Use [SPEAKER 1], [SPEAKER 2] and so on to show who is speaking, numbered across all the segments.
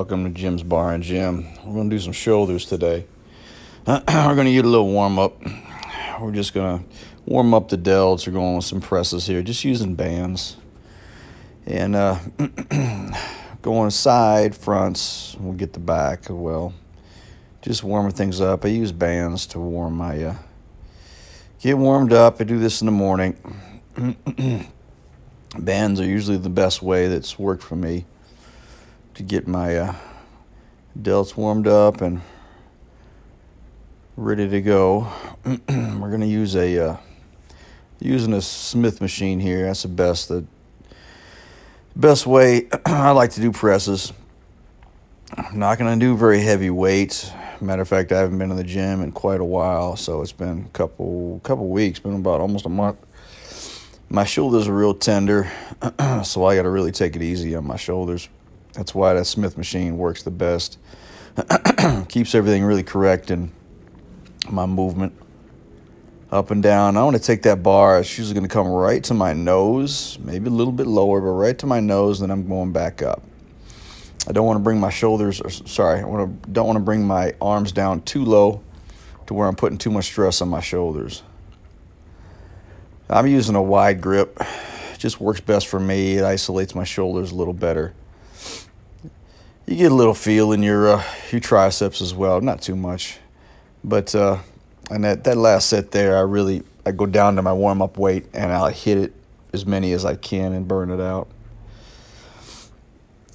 [SPEAKER 1] Welcome to Jim's Bar and Gym. We're going to do some shoulders today. We're going to get a little warm up. We're just going to warm up the delts. We're going with some presses here, just using bands. And going side, fronts. We'll get the back as well. Just warming things up. I use bands to warm my, get warmed up. I do this in the morning. Bands are usually the best way that's worked for me to get my delts warmed up and ready to go. We're going to use using a Smith machine here. That's the best way I like to do presses. I'm not going to do very heavy weights. Matter of fact, I haven't been in the gym in quite a while, so it's been a couple weeks, been about almost a month. My shoulders are real tender, so I got to really take it easy on my shoulders. That's why that Smith machine works the best. Keeps everything really correct in my movement. Up and down. I want to take that bar. It's usually going to come right to my nose, maybe a little bit lower, but right to my nose, then I'm going back up. I don't want to bring my shoulders, don't want to bring my arms down too low to where I'm putting too much stress on my shoulders. I'm using a wide grip. It just works best for me. It isolates my shoulders a little better. You get a little feel in your triceps as well, not too much. But and that last set there, I go down to my warm-up weight and I'll hit it as many as I can and burn it out.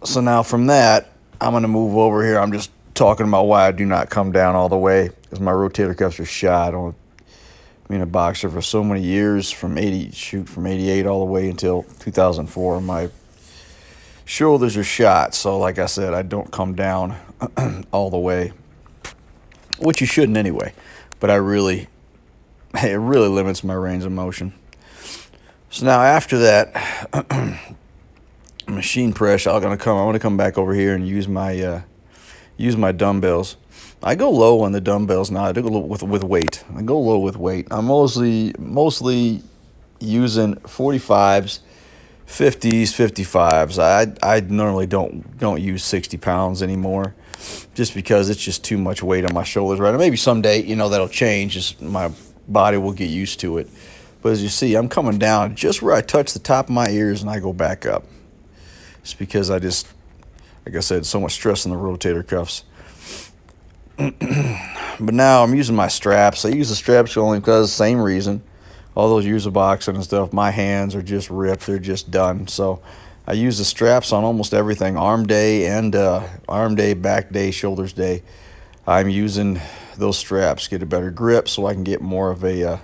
[SPEAKER 1] So now from that, I'm going to move over here. I'm just talking about why I do not come down all the way, because my rotator cuffs are shot. I've been a boxer for so many years, from 88 all the way until 2004. My shoulders are shot, so like I said, I don't come down all the way, which you shouldn't anyway. But it really limits my range of motion. So now after that, machine press, I'm gonna come back over here and use my dumbbells. I go low on the dumbbells now. I do go with weight. I go low with weight. I'm mostly using 45s, 50s, 55s. I normally don't use 60 pounds anymore, just because it's just too much weight on my shoulders right now. Maybe someday, that'll change. Just my body will get used to it. But as you see, I'm coming down just where I touch the top of my ears and I go back up. It's because like I said, so much stress on the rotator cuffs. But now I'm using my straps. I use the straps only because same reason. All those years of boxing and stuff, my hands are just ripped. They're just done. So I use the straps on almost everything. Arm day and arm day, back day, shoulders day. I'm using those straps, get a better grip so I can get more of a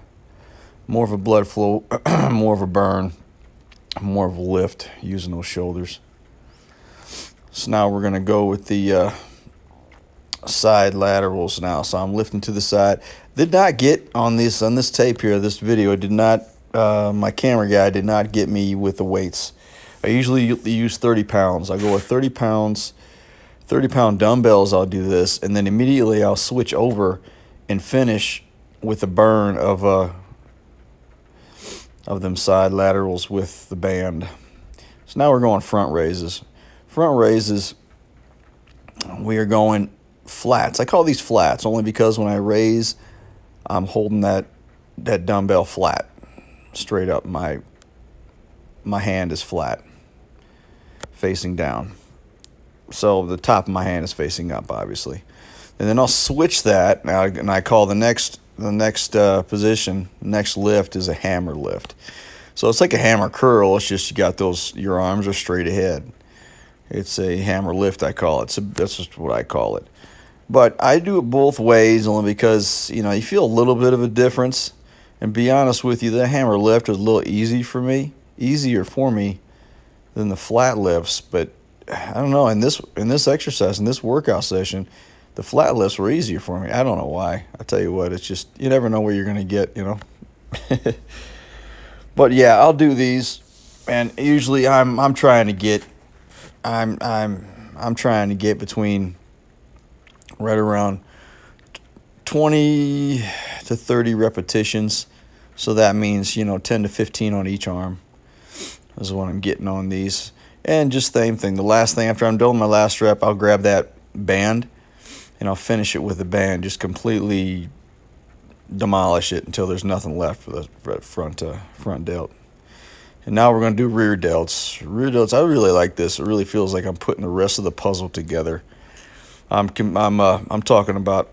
[SPEAKER 1] blood flow, more of a burn, more of a lift using those shoulders. So now we're going to go with the side laterals now. So I'm lifting to the side. Did not get on this tape here, this video, did not, my camera guy did not get me with the weights. I usually use 30 pounds. I go with 30 pounds, 30-pound dumbbells. I'll do this, and then immediately I'll switch over and finish with a burn of them side laterals with the band. So now we're going front raises. Front raises, we are going flats. I call these flats only because when I raise, I'm holding that dumbbell flat, straight up. My hand is flat, facing down. So the top of my hand is facing up, obviously. And then I'll switch that now, and I call the next position, next lift is a hammer lift. So it's like a hammer curl. It's just you got your arms are straight ahead. It's a hammer lift, I call it. So that's just what I call it. But I do it both ways only because, you feel a little bit of a difference. And be honest with you, the hammer lift is a little easier for me than the flat lifts. But I don't know, in this exercise, in this workout session, the flat lifts were easier for me. I don't know why. I tell you what, it's just, you never know where you're going to get, But yeah, I'll do these, and usually I'm trying to get between right around 20 to 30 repetitions. So that means, 10 to 15 on each arm is what I'm getting on these. And just same thing. The last thing, after I'm done my last rep, I'll grab that band and I'll finish it with the band. Just completely demolish it until there's nothing left for the front delt. And now we're going to do rear delts. Rear delts, I really like this. It really feels like I'm putting the rest of the puzzle together. I'm talking about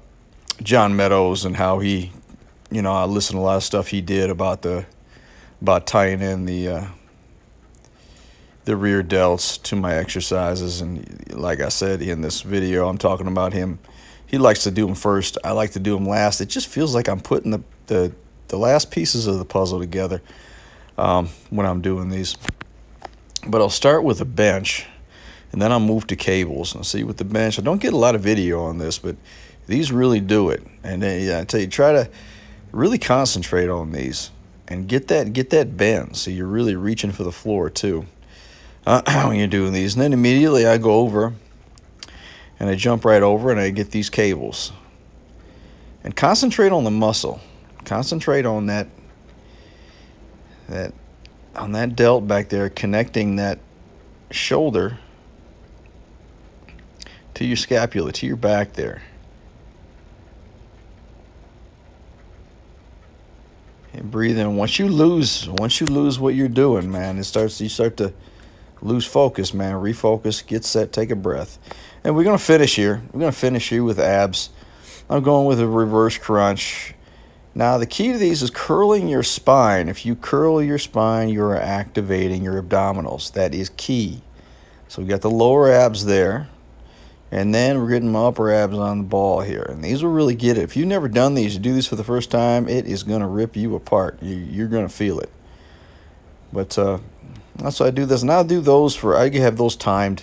[SPEAKER 1] John Meadows and how he, you know, I listen to a lot of stuff he did about tying in the rear delts to my exercises. And like I said in this video, I'm talking about him. He likes to do them first. I like to do them last. It just feels like I'm putting the last pieces of the puzzle together when I'm doing these. But I'll start with a bench, and then I'll move to cables. And see, with the bench, I don't get a lot of video on this, but these really do it. And then, yeah, I tell you, try to really concentrate on these and get that bend. So you're really reaching for the floor too when you're doing these. And then immediately I go over and I jump right over and I get these cables. And concentrate on the muscle. Concentrate on that delt back there, connecting that shoulder to your scapula, to your back there. And breathe in. Once you lose what you're doing, man, you start to lose focus, man. Refocus, get set, take a breath. And we're gonna finish here. We're gonna finish here with abs. I'm going with a reverse crunch. Now the key to these is curling your spine. If you curl your spine, you're activating your abdominals. That is key. So we got the lower abs there. And then we're getting my upper abs on the ball here. And these will really get it. If you've never done these, you do this for the first time, it is going to rip you apart. You're going to feel it. But that's why I do this. And I'll do those I have those timed.